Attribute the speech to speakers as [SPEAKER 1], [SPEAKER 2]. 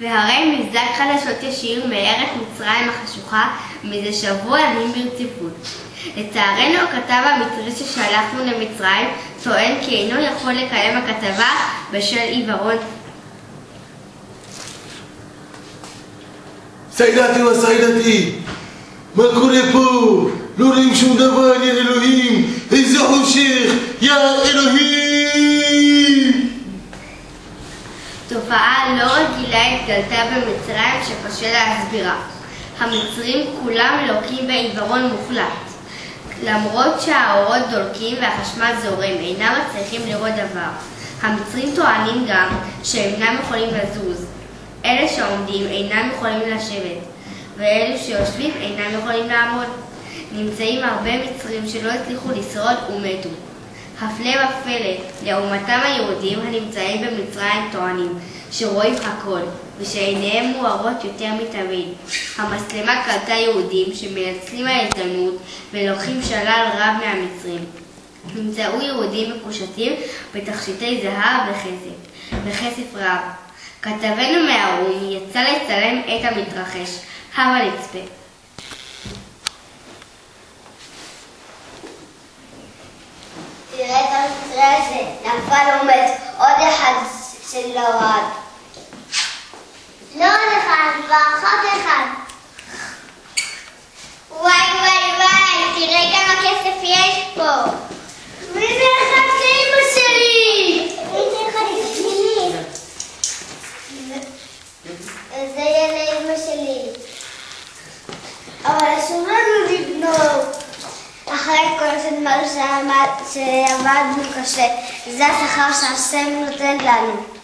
[SPEAKER 1] והרי מבזק חדשות ישיר מארץ מצרים החשוכה מזה שבוע ימים ברציפות. לצערנו הכתב המצרי ששלחנו למצרים טוען כי אינו יכול לקיים הכתבה בשל עיוורון.
[SPEAKER 2] סיידתי וסיידתי, מה קורה פה? לא רואים שום דבר, יא אלוהים, איזה חושך, יא אלוהים!
[SPEAKER 1] תופעה לא רגילה התגלתה במצרים שקשה להסבירה. המצרים כולם לוקים בעיוורון מוחלט. למרות שהאורות דולקים והחשמל זורם, אינם מצליחים לראות דבר. המצרים טוענים גם שאינם יכולים לזוז. אלה שעומדים אינם יכולים לשבת, ואלו שיושבים אינם יכולים לעמוד. נמצאים הרבה מצרים שלא הצליחו לשרוד ומתו. הפלא ופלא, לעומתם היהודים הנמצאים במצרים טוענים שרואים הכל, ושעיניהם מוארות יותר מתמיד. המצלמה קלטה יהודים שמנצלים ההזדמנות ולוקחים שלל רב מהמצרים. נמצאו יהודים מקושטים בתכשיטי זהב וכסף רב. כתבנו מהאו"ם יצא לצלם את המתרחש. הבה נצפה.
[SPEAKER 3] תראה את המקרה הזה, נפל ומת, עוד אחד שלא רעד. לא עוד אחד, ואחת אחד. וואי וואי וואי, תראה כמה כסף יש פה. מי זה אחד לאמא שלי? מי זה אחד שלי? זה יהיה לאמא שלי. אבל אסור לנו לגנוב. אחרי כל הזמן שעבדנו קשה, זה השכר שהשם נותן לנו.